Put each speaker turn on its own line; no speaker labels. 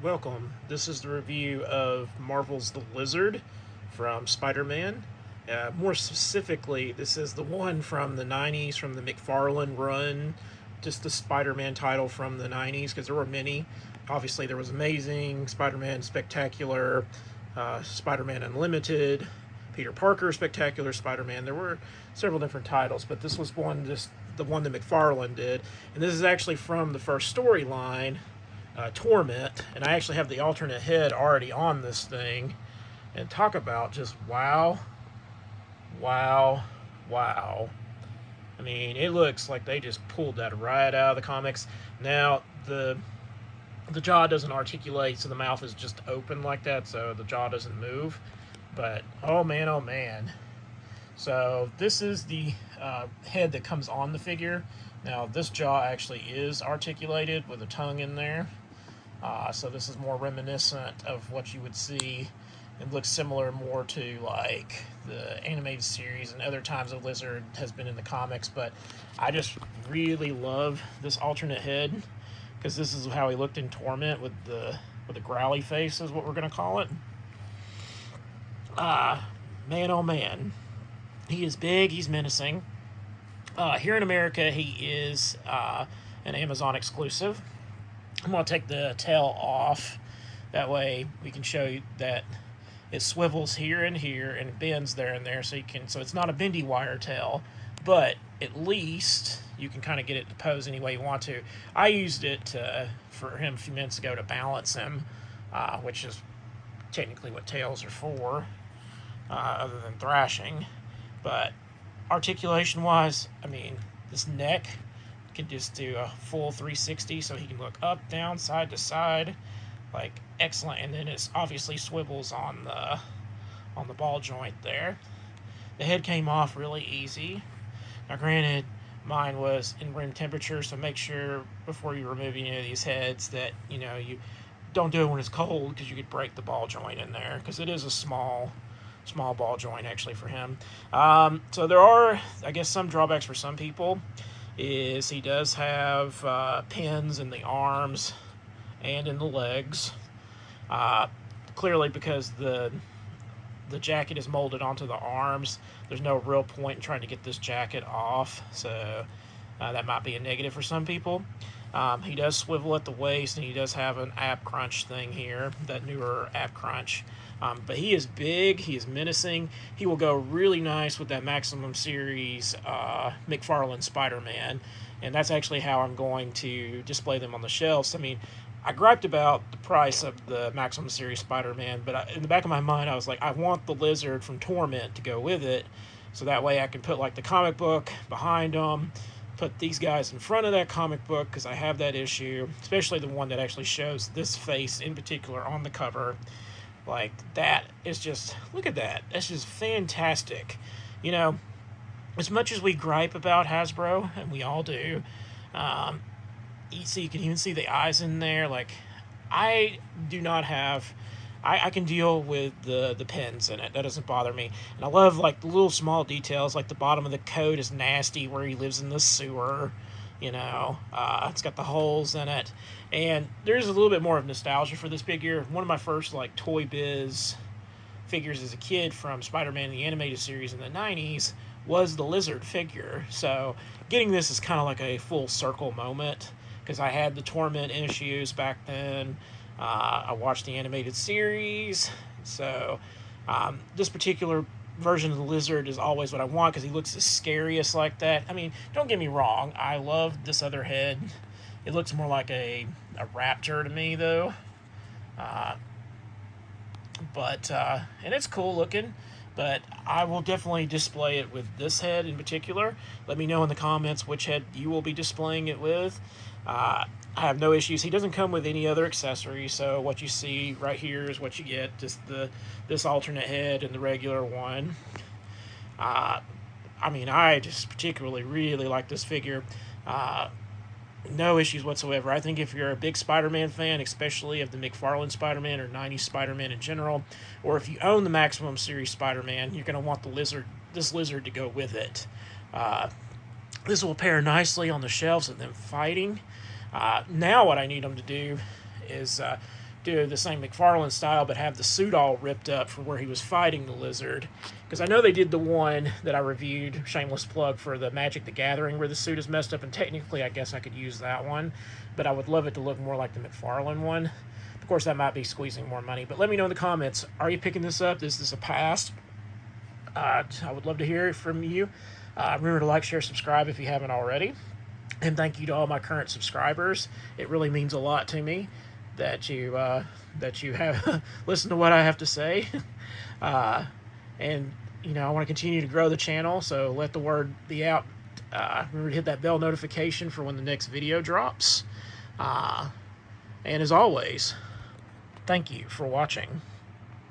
Welcome. This is the review of Marvel's The Lizard from Spider-Man. More specifically, this is the one from the 90s, from the McFarlane run, just the Spider-Man title from the 90s, because there were many. Obviously, there was Amazing, Spider-Man Spectacular, Spider-Man Unlimited, Peter Parker Spectacular Spider-Man. There were several different titles, but this was just the one that McFarlane did. And this is actually from the first storyline, Torment, and I actually have the alternate head already on this thing. And talk about just wow, wow, wow. I mean, it looks like they just pulled that right out of the comics. Now, the jaw doesn't articulate, so the mouth is just open like that, so the jaw doesn't move. But oh man, oh man. So this is the head that comes on the figure. Now, this jaw actually is articulated with a tongue in there. So this is more reminiscent of what you would see. It looks similar more to like the animated series and other times a lizard has been in the comics. But I just really love this alternate head because this is how he looked in Torment with the growly face is what we're gonna call it. Man, oh man, he is big. He's menacing. Here in America, he is an Amazon exclusive. I'm going to take the tail off. That way we can show you that it swivels here and here and it bends there and there, so it's not a bendy wire tail, but at least you can kind of get it to pose any way you want to. I used it for him a few minutes ago to balance him, which is technically what tails are for, other than thrashing. But articulation wise, I mean, this neck can just do a full 360, so he can look up, down, side to side, like excellent. And then it's obviously swivels on the ball joint there. The head came off really easy. Now, granted, mine was in room temperature, so make sure before you remove any of these heads that you don't do it when it's cold, because you could break the ball joint in there, because it is a small ball joint actually for him. So there are, I guess, some drawbacks for some people. Is he does have pins in the arms and in the legs. Clearly, because the jacket is molded onto the arms, there's no real point in trying to get this jacket off. So that might be a negative for some people. He does swivel at the waist, and he does have an ab crunch thing here, that newer ab crunch. But he is big, he is menacing. He will go really nice with that Maximum Series McFarlane Spider-Man, and that's actually how I'm going to display them on the shelves. I mean, I griped about the price of the Maximum Series Spider-Man, but in the back of my mind, I was like, I want the lizard from Torment to go with it, so that way I can put like the comic book behind them, put these guys in front of that comic book, because I have that issue, especially the one that actually shows this face in particular on the cover. Like, that is just, look at that. That's just fantastic. As much as we gripe about Hasbro, and we all do, you can even see the eyes in there. Like, I do not have, I can deal with the pins in it. That doesn't bother me. And I love, like, the little small details, like the bottom of the coat is nasty where he lives in the sewer. It's got the holes in it, and there's a little bit more of nostalgia for this figure. One of my first like Toy Biz figures as a kid from Spider-Man the animated series in the 90s was the lizard figure, so getting this is kind of like a full circle moment, because I had the Torment issues back then. I watched the animated series, so this particular version of the lizard is always what I want, because he looks the scariest like that. I mean, don't get me wrong, I love this other head. It looks more like a raptor to me, though. And it's cool looking, but I will definitely display it with this head in particular. Let me know in the comments which head you will be displaying it with. I have no issues. He doesn't come with any other accessories, so what you see right here is what you get, just this alternate head and the regular one. I just particularly really like this figure. No issues whatsoever. I think if you're a big Spider-Man fan, especially of the McFarlane Spider-Man or 90s Spider-Man in general, or if you own the Maximum Series Spider-Man, you're going to want this lizard to go with it. This will pair nicely on the shelves of them fighting. Now what I need them to do is do the same McFarlane style, but have the suit all ripped up from where he was fighting the lizard. Because I know they did the one that I reviewed, shameless plug, for the Magic the Gathering, where the suit is messed up, and technically I guess I could use that one, but I would love it to look more like the McFarlane one. Of course, that might be squeezing more money, but let me know in the comments, are you picking this up? Is this a pass? I would love to hear from you. Remember to like, share, subscribe if you haven't already. And thank you to all my current subscribers. It really means a lot to me that you have listened to what I have to say. And, you know, I want to continue to grow the channel, so let the word be out. Remember to hit that bell notification for when the next video drops. And as always, thank you for watching.